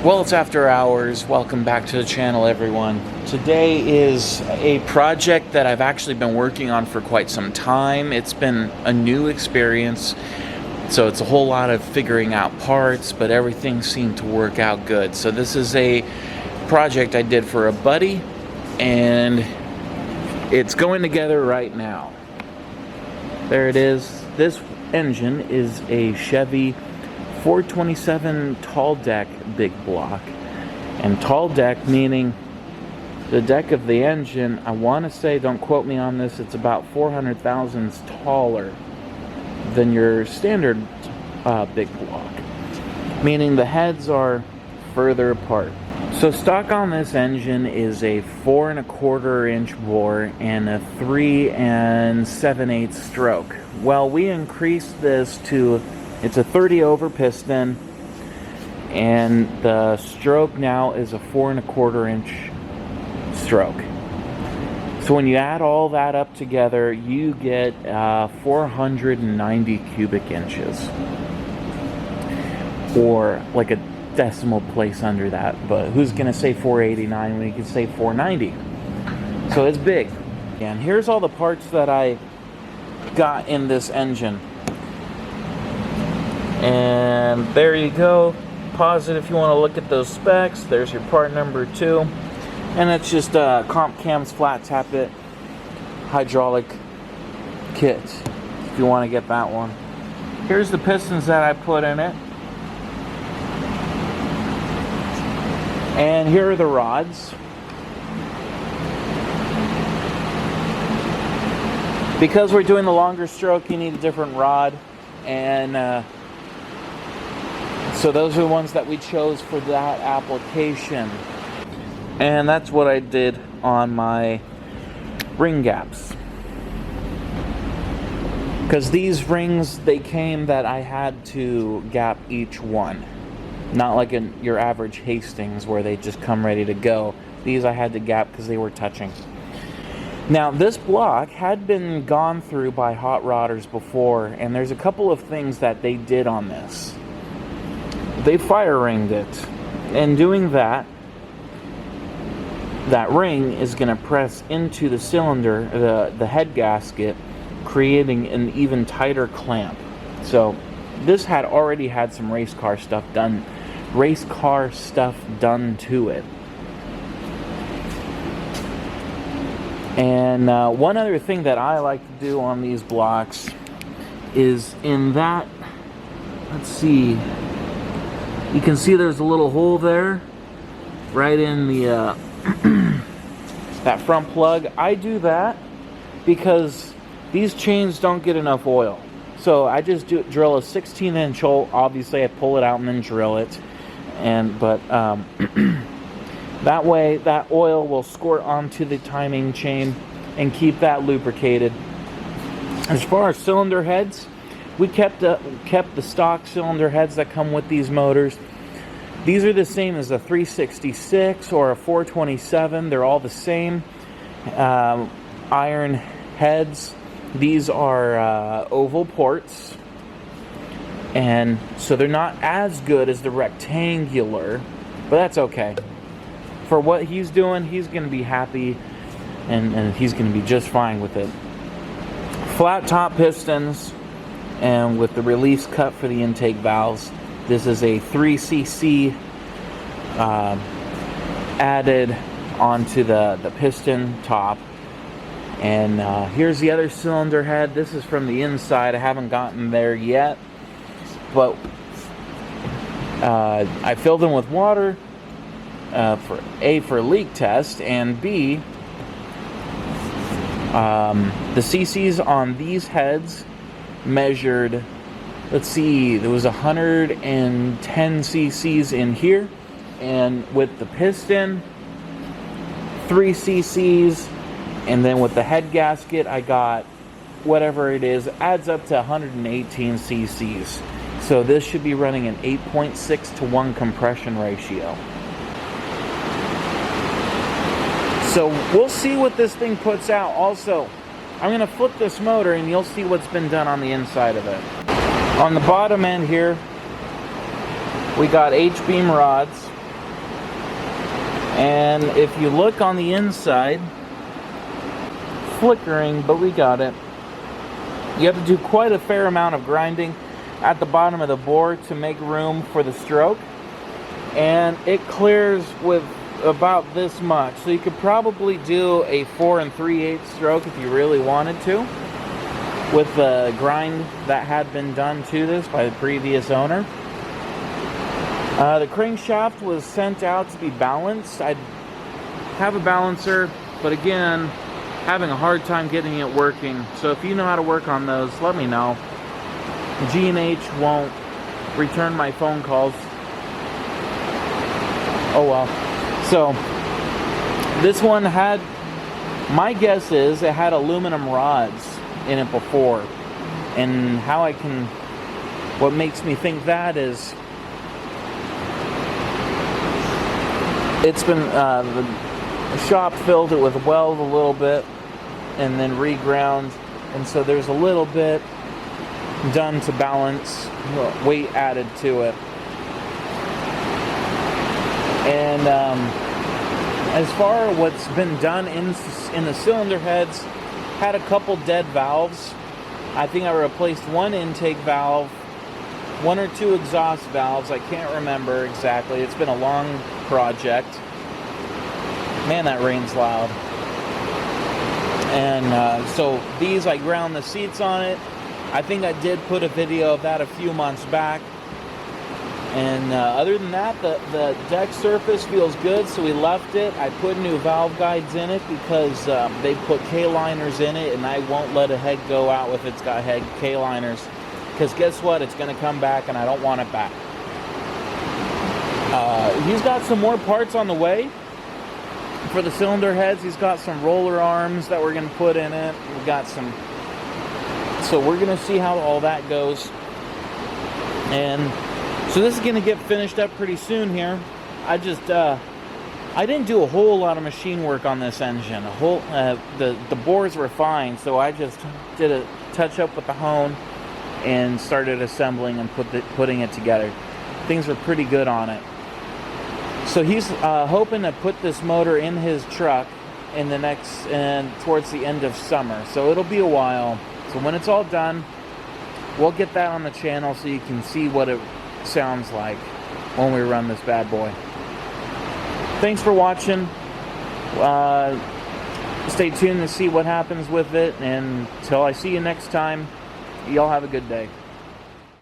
Well, it's after hours. Welcome back to the channel, everyone. Today is a project that I've actually been working on for quite some time. It's been a new experience, so it's a whole lot of figuring out parts, but everything seemed to work out good. So this is a project I did for a buddy, and it's going together right now. There it is. This engine is a Chevy 427 tall deck big block, and tall deck meaning the deck of the engine, I want to say, don't quote me on this, it's about 400 thousandths taller than your standard big block, meaning the heads are further apart. So stock on this engine is a 4 1/4 inch bore and a 3 7/8 stroke. Well, we increased this to, it's a 30 over piston, and the stroke now is a 4 1/4 inch stroke. So when you add all that up together, you get 490 cubic inches, or like a decimal place under that, but who's gonna say 489 when you can say 490? So it's big. And here's all the parts that I got in this engine. And there you go. Pause it if you want to look at those specs. There's your part number 2. And it's just a Comp Cams flat tappet hydraulic kit, if you want to get that one. Here's the pistons that I put in it. And here are the rods. Because we're doing the longer stroke, you need a different rod. And so those are the ones that we chose for that application. And that's what I did on my ring gaps. Because these rings, they came that I had to gap each one. Not like in your average Hastings where they just come ready to go. These I had to gap because they were touching. Now, this block had been gone through by hot rodders before, and there's a couple of things that they did on this. They fire ringed it. And doing that, that ring is going to press into the cylinder, the head gasket, creating an even tighter clamp. So this had already had some race car stuff done to it. And one other thing that I like to do on these blocks is in that, let's see, you can see there's a little hole there, right in the that front plug. I do that because these chains don't get enough oil. So I just drill a 16-inch hole. Obviously, I pull it out and then drill it, but that way that oil will squirt onto the timing chain and keep that lubricated. As far as cylinder heads, we kept the stock cylinder heads that come with these motors. These are the same as a 366 or a 427. They're all the same. Iron heads. These are oval ports. And so they're not as good as the rectangular, but that's okay. For what he's doing, he's going to be happy, and he's going to be just fine with it. Flat top pistons, and with the release cut for the intake valves. This is a 3cc added onto the piston top. And here's the other cylinder head. This is from the inside. I haven't gotten there yet, but I filled them with water for leak test, and B, the cc's on these heads measured, let's see, there was 110 cc's in here, and with the piston 3 cc's, and then with the head gasket I got whatever it is, adds up to 118 cc's. So this should be running an 8.6 to 1 compression ratio. So we'll see what this thing puts out. Also, I'm going to flip this motor and you'll see what's been done on the inside of it. On the bottom end here, we got H-beam rods. And if you look on the inside, flickering, but we got it. You have to do quite a fair amount of grinding at the bottom of the bore to make room for the stroke. And it clears with about this much. So you could probably do a 4 3/8 stroke if you really wanted to, with the grind that had been done to this by the previous owner. The crankshaft was sent out to be balanced. I have a balancer, but again, having a hard time getting it working. So if you know how to work on those, let me know. G&H won't return my phone calls. Oh well. So this one had, my guess is it had aluminum rods in it before. And what makes me think that is it's been, the shop filled it with weld a little bit and then reground, and so there's a little bit done to balance, weight added to it. And as far as what's been done in the cylinder heads, had a couple dead valves. I think I replaced one intake valve, 1 or 2 exhaust valves. I can't remember exactly. It's been a long project. Man, that rain's loud. And so these, I ground the seats on it. I think I did put a video of that a few months back. And other than that, the deck surface feels good, so we left it. I put new valve guides in it because they put K-liners in it, and I won't let a head go out if it's got head K-liners. Because guess what? It's going to come back, and I don't want it back. He's got some more parts on the way for the cylinder heads. He's got some roller arms that we're going to put in it. We've got some... So we're going to see how all that goes. And so this is going to get finished up pretty soon here. I didn't do a whole lot of machine work on this engine. The bores were fine, so I just did a touch up with the hone and started assembling and putting it together. Things were pretty good on it. So he's hoping to put this motor in his truck in the next towards the end of summer. So it'll be a while. So when it's all done, we'll get that on the channel so you can see what it sounds like when we run this bad boy. Thanks for watching. Stay tuned to see what happens with it, and until I see you next time, y'all have a good day.